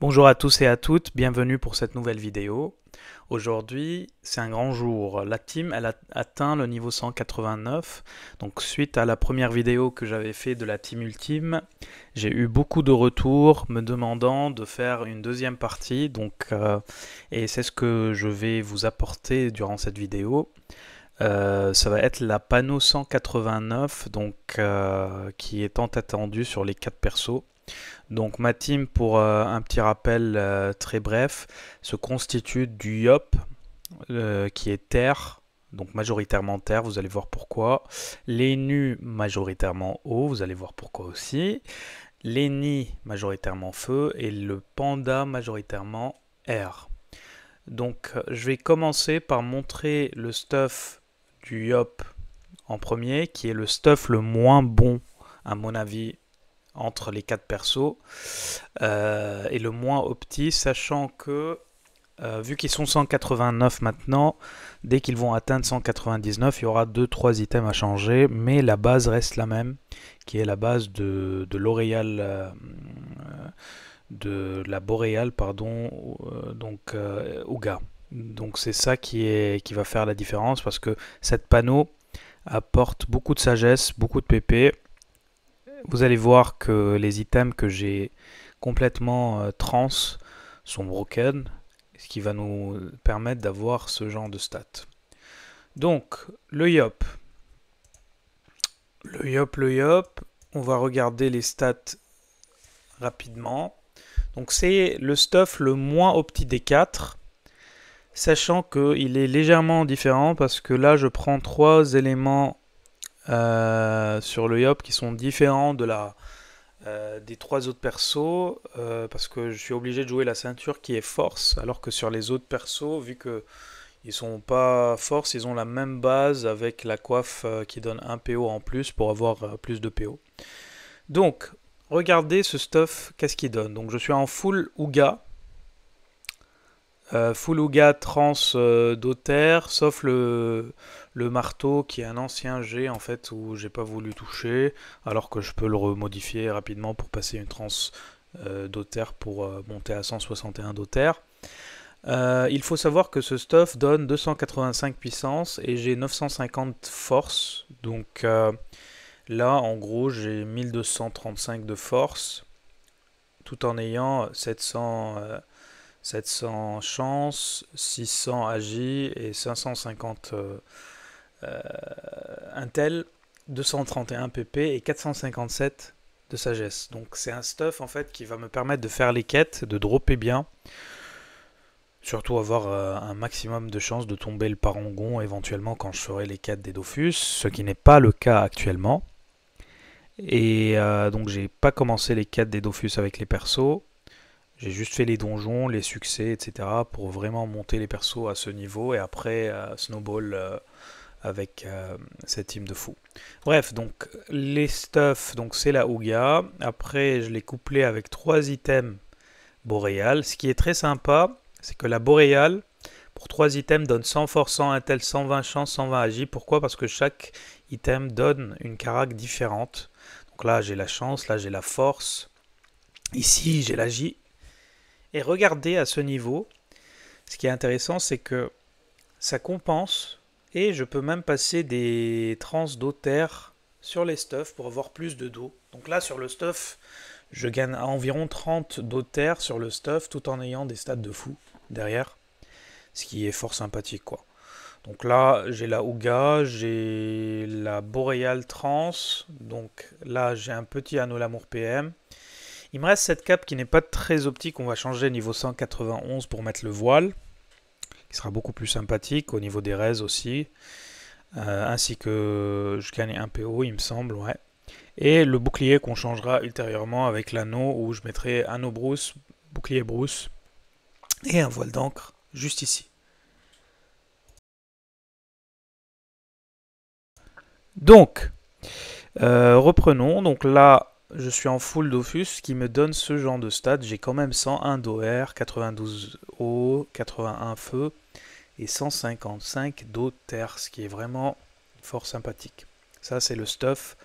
Bonjour à tous et à toutes, bienvenue pour cette nouvelle vidéo. Aujourd'hui, c'est un grand jour. La team, elle a atteint le niveau 189. Donc suite à la première vidéo que j'avais fait de la team ultime, j'ai eu beaucoup de retours me demandant de faire une deuxième partie. Et c'est ce que je vais vous apporter durant cette vidéo. Ça va être la panneau 189, qui est tant attendue sur les 4 persos. Donc ma team, pour un petit rappel très bref, se constitue du Yop, qui est terre, donc majoritairement terre, vous allez voir pourquoi. Les nus majoritairement eau, vous allez voir pourquoi aussi. Les nids majoritairement feu et le panda majoritairement air. Donc je vais commencer par montrer le stuff du Yop en premier, qui est le stuff le moins bon à mon avis entre les 4 persos et le moins opti, sachant que vu qu'ils sont 189 maintenant, dès qu'ils vont atteindre 199, il y aura 2-3 items à changer, mais la base reste la même, qui est la base de l'Oréal, de la Boréale, pardon, Ouga. Donc c'est ça qui va faire la différence, parce que cette panneau apporte beaucoup de sagesse, beaucoup de PP. Vous allez voir que les items que j'ai complètement trans sont broken, ce qui va nous permettre d'avoir ce genre de stats. Donc, le Yop. Le Yop, on va regarder les stats rapidement. Donc, c'est le stuff le moins opti des 4, sachant qu'il est légèrement différent parce que là, je prends 3 éléments sur le Yop qui sont différents des 3 autres persos, parce que je suis obligé de jouer la ceinture qui est force, alors que sur les autres persos, vu que ils sont pas force, ils ont la même base avec la coiffe qui donne un PO en plus pour avoir plus de PO. Donc, regardez ce stuff, qu'est-ce qu'il donne. Donc je suis en full Ouga trans d'Other, sauf le marteau qui est un ancien G en fait où j'ai pas voulu toucher, alors que je peux le remodifier rapidement pour passer une trans d'Other pour monter à 161 d'Other. Il faut savoir que ce stuff donne 285 puissance et j'ai 950 force, là en gros j'ai 1235 de force tout en ayant 700 chance, 600 agi et 550 intel, 231 pp et 457 de sagesse. Donc c'est un stuff en fait qui va me permettre de faire les quêtes, de dropper bien, surtout avoir un maximum de chances de tomber le parangon éventuellement quand je ferai les quêtes des Dofus, ce qui n'est pas le cas actuellement. Et donc j'ai pas commencé les quêtes des Dofus avec les persos. J'ai juste fait les donjons, les succès, etc. pour vraiment monter les persos à ce niveau et après snowball avec cette team de fous. Bref, donc les stuff, donc c'est la Ouga. Après, je l'ai couplé avec 3 items boréal. Ce qui est très sympa, c'est que la boréale, pour 3 items, donne 100 force, 100 intel, 120 chance, 120 agi. Pourquoi? Parce que chaque item donne une carac différente. Donc là, j'ai la chance, là, j'ai la force. Ici, j'ai l'agi. Et regardez à ce niveau, ce qui est intéressant, c'est que ça compense et je peux même passer des trans d'Other sur les stuffs pour avoir plus de dos. Donc là, sur le stuff, je gagne à environ 30 d'Other sur le stuff tout en ayant des stats de fou derrière, ce qui est fort sympathique quoi. Donc là, j'ai la Ouga, j'ai la Boréal Trans, donc là j'ai un petit anneau l'amour PM. Il me reste cette cape qui n'est pas très optique, on va changer niveau 191 pour mettre le voile, qui sera beaucoup plus sympathique au niveau des raises aussi, ainsi que je gagne un PO il me semble, ouais. Et le bouclier qu'on changera ultérieurement avec l'anneau où je mettrai anneau brousse, bouclier brousse et un voile d'encre juste ici. Donc, reprenons, donc là je suis en full Dofus, ce qui me donne ce genre de stats. J'ai quand même 101 d'OR, 92 eau, 81 feu et 155 d'eau terre, ce qui est vraiment fort sympathique. Ça, c'est le stuff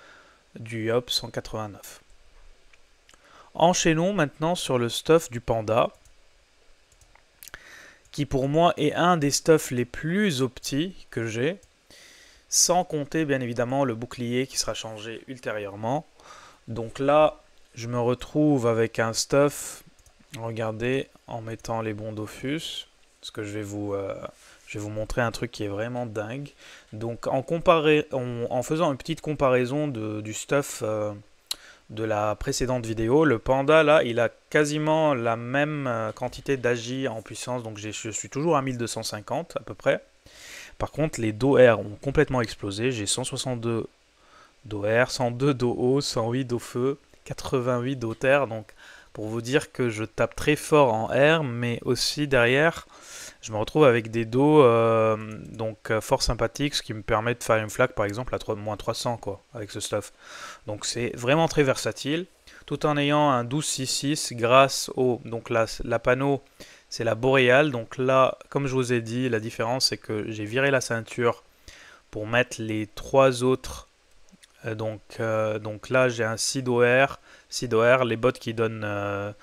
du Hop 189. Enchaînons maintenant sur le stuff du panda, qui pour moi est un des stuffs les plus optis que j'ai, sans compter bien évidemment le bouclier qui sera changé ultérieurement. Donc là, je me retrouve avec un stuff, regardez, en mettant les bons Dofus, parce que je vais vous montrer un truc qui est vraiment dingue. Donc en faisant une petite comparaison du stuff de la précédente vidéo, le panda là, il a quasiment la même quantité d'agi en puissance, donc je suis toujours à 1250 à peu près. Par contre, les DOR ont complètement explosé, j'ai 162 d'OR, 102 d'eau, 108 d'eau feu, 88 d'eau terre, donc pour vous dire que je tape très fort en R, mais aussi derrière, je me retrouve avec des dos fort sympathiques, ce qui me permet de faire une flaque par exemple à moins 300 quoi, avec ce stuff. Donc c'est vraiment très versatile, tout en ayant un 1266 grâce au, donc la panneau c'est la boréale, donc là comme je vous ai dit, la différence c'est que j'ai viré la ceinture pour mettre les trois autres. Donc là j'ai un seed OR, les bots qui donnent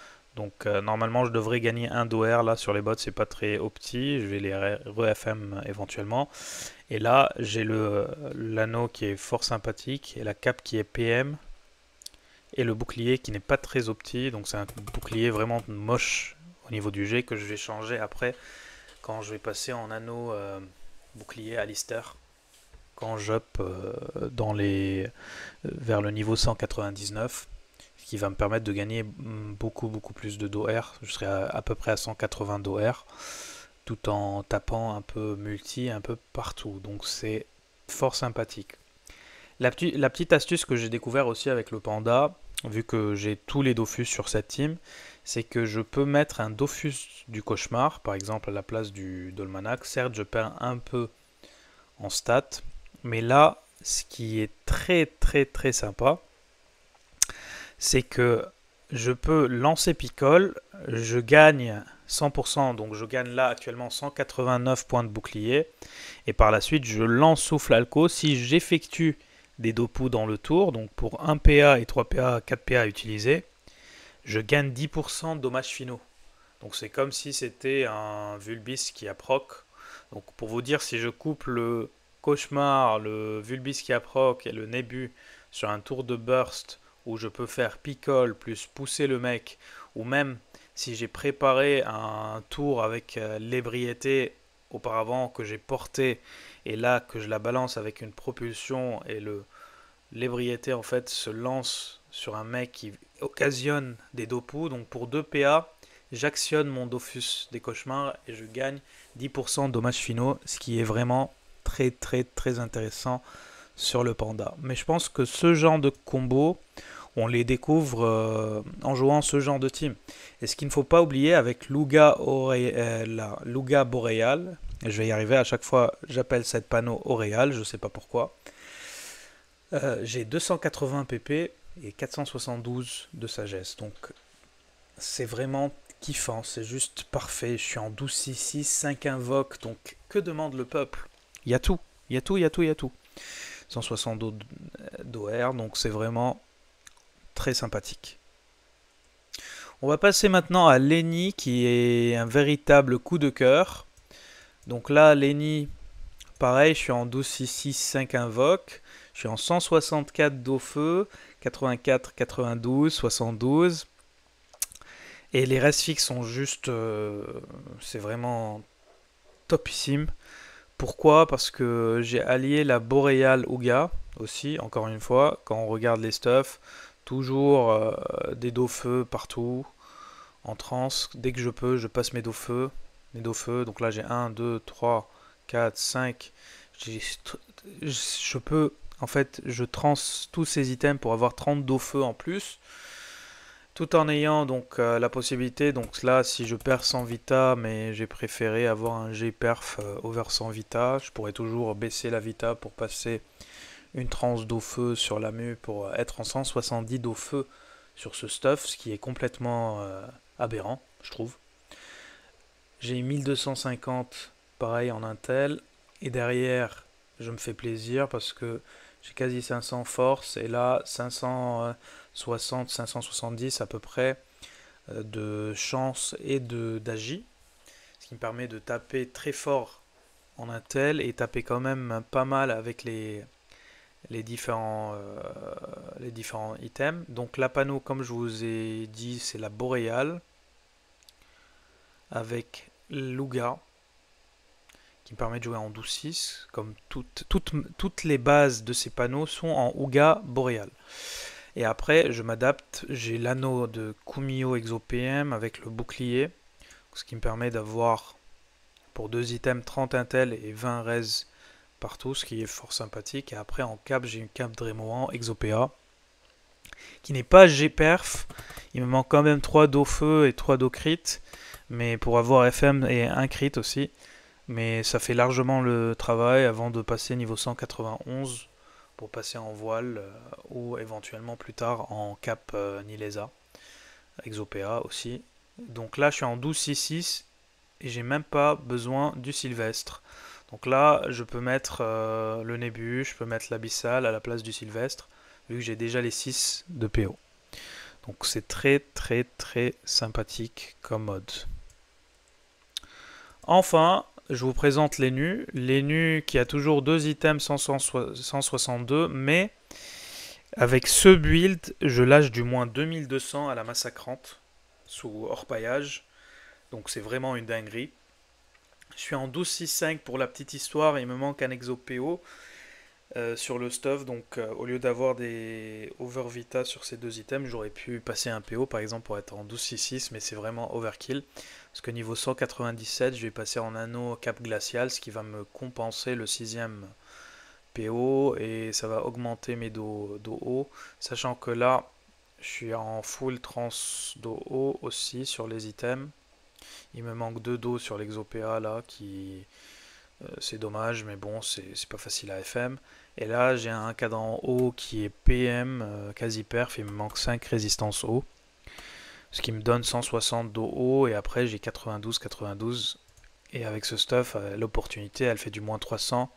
normalement je devrais gagner un d'OR là sur les bots, c'est pas très opti, je vais les re-FM éventuellement. Et là j'ai l'anneau qui est fort sympathique et la cape qui est PM et le bouclier qui n'est pas très opti, donc c'est un bouclier vraiment moche au niveau du G que je vais changer après quand je vais passer en anneau bouclier Alistair. Quand j'up vers le niveau 199, ce qui va me permettre de gagner beaucoup plus de d'OR. Je serai à peu près à 180 d'OR, tout en tapant un peu multi, un peu partout. Donc c'est fort sympathique. La petite astuce que j'ai découvert aussi avec le panda, vu que j'ai tous les Dofus sur cette team, c'est que je peux mettre un Dofus du cauchemar, par exemple à la place du Dolmanac. Certes, je perds un peu en stats, mais là, ce qui est très sympa, c'est que je peux lancer picole, je gagne 100%, donc je gagne là actuellement 189 points de bouclier, et par la suite je lance souffle alco. Si j'effectue des dopous dans le tour, donc pour 1 PA et 3 PA, 4 PA utilisés, je gagne 10% de dommages finaux. Donc c'est comme si c'était un Vulbis qui a proc. Donc pour vous dire, si je coupe le cauchemar, le Vulbis qui a proc et le Nébu sur un tour de burst où je peux faire picole plus pousser le mec, ou même si j'ai préparé un tour avec l'ébriété auparavant que j'ai porté et là que je la balance avec une propulsion et l'ébriété en fait se lance sur un mec qui occasionne des dopous, donc pour 2 PA j'actionne mon Dofus des cauchemars et je gagne 10% de dommages finaux, ce qui est vraiment très intéressant sur le panda. Mais je pense que ce genre de combo, on les découvre en jouant ce genre de team. Et ce qu'il ne faut pas oublier avec Luga Boréal, je vais y arriver à chaque fois, j'appelle cette panneau Auréal, je ne sais pas pourquoi. J'ai 280 pp et 472 de sagesse. Donc c'est vraiment kiffant, c'est juste parfait. Je suis en 12-6-6, 5 invoques, donc que demande le peuple? Il y a tout, il y a tout, il y a tout, il y a tout. 162 d'OR, donc c'est vraiment très sympathique. On va passer maintenant à Lenny qui est un véritable coup de cœur. Donc là, Lenny, pareil, je suis en 12-6-6, 5 invoques. Je suis en 164 d'eau feu, 84, 92, 72. Et les restes fixes sont juste... c'est vraiment topissime. Pourquoi? Parce que j'ai allié la Boréal Ouga aussi, encore une fois, quand on regarde les stuffs. Toujours des dos feu partout, en transe. Dès que je peux, je passe mes dos feu. Donc là j'ai 1, 2, 3, 4, 5. Je peux, en fait, je trans tous ces items pour avoir 30 dos feu en plus. Tout en ayant donc la possibilité, donc là si je perds 100 vita, mais j'ai préféré avoir un G perf over 100 vita, je pourrais toujours baisser la vita pour passer une transe d'eau feu sur la mue pour être en 170 d'eau feu sur ce stuff, ce qui est complètement aberrant, je trouve. J'ai 1250 pareil en Intel, et derrière je me fais plaisir parce que j'ai quasi 500 force, et là 500 560, 570 à peu près de chance et d'agi, ce qui me permet de taper très fort en Intel et taper quand même pas mal avec les différents items. Donc la panneau, comme je vous ai dit, c'est la Boréale avec Luga qui me permet de jouer en 12-6, comme toutes les bases de ces panneaux sont en Ouga Boréal. Et après, je m'adapte, j'ai l'anneau de Kumio ExoPM avec le bouclier, ce qui me permet d'avoir pour 2 items 30 intel et 20 res partout, ce qui est fort sympathique. Et après, en cap, j'ai une cap Dremoan ExoPA, qui n'est pas G-Perf, il me manque quand même 3 dos feu et 3 dos crit, mais pour avoir FM et un crit aussi. Mais ça fait largement le travail avant de passer niveau 191 pour passer en voile ou éventuellement plus tard en cap Nilesa, ExoPA aussi. Donc là je suis en 12-6-6 et j'ai même pas besoin du Sylvestre. Donc là je peux mettre le Nébu, je peux mettre l'Abyssal à la place du Sylvestre vu que j'ai déjà les 6 de PO. Donc c'est très très très sympathique comme mode. Enfin, je vous présente l'ENU. L'ENU qui a toujours 2 items 162, mais avec ce build, je lâche du moins 2200 à la massacrante sous hors paillage. Donc c'est vraiment une dinguerie. Je suis en 12-6-5 pour la petite histoire. Il me manque un exo PO sur le stuff. Donc au lieu d'avoir des over vita sur ces 2 items, j'aurais pu passer un PO par exemple pour être en 12-6-6, mais c'est vraiment overkill. Parce que niveau 197, je vais passer en anneau cap glacial, ce qui va me compenser le 6ème PO et ça va augmenter mes dos haut. Sachant que là, je suis en full trans dos haut aussi sur les items. Il me manque 2 dos sur l'exo-PA là, qui c'est dommage, mais bon, c'est pas facile à FM. Et là, j'ai un cadran haut qui est PM, quasi perf, il me manque 5 résistances haut. Ce qui me donne 160 d'eau haut et après j'ai 92 et avec ce stuff l'opportunité elle fait du moins 300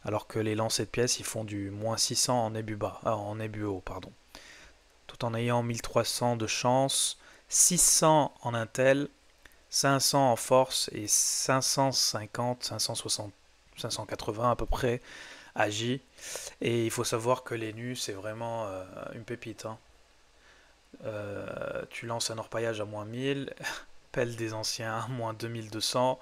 alors que les lancers de pièces ils font du moins 600 en ébut bas, en ébut haut pardon, tout en ayant 1300 de chance, 600 en intel, 500 en force et 550, 560, 580 à peu près agi. Et il faut savoir que les nus c'est vraiment une pépite hein. Tu lances un orpaillage à moins 1000, pelle des anciens à moins 2200,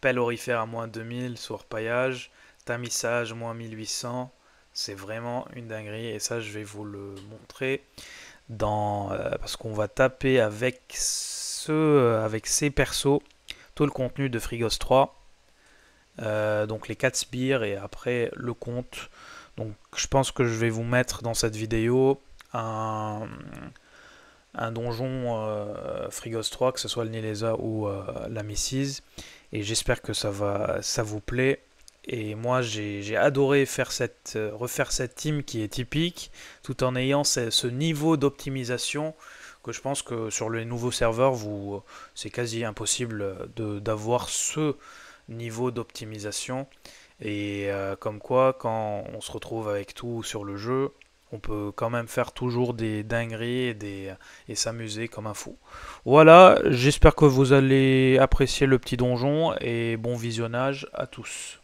pelle orifère à moins 2000 sous orpaillage, tamissage moins 1800, c'est vraiment une dinguerie et ça je vais vous le montrer parce qu'on va taper avec ces persos tout le contenu de Frigos 3, donc les 4 sbires et après le compte. Donc je pense que je vais vous mettre dans cette vidéo un donjon Frigos 3, que ce soit le Nilesa ou la Mrs. Et j'espère que ça vous plaît. Et moi j'ai adoré refaire cette team qui est typique, tout en ayant ce niveau d'optimisation que je pense que sur les nouveaux serveurs, c'est quasi impossible d'avoir ce niveau d'optimisation. Et comme quoi, quand on se retrouve avec tout sur le jeu, on peut quand même faire toujours des dingueries et s'amuser comme un fou. Voilà, j'espère que vous allez apprécier le petit donjon et bon visionnage à tous.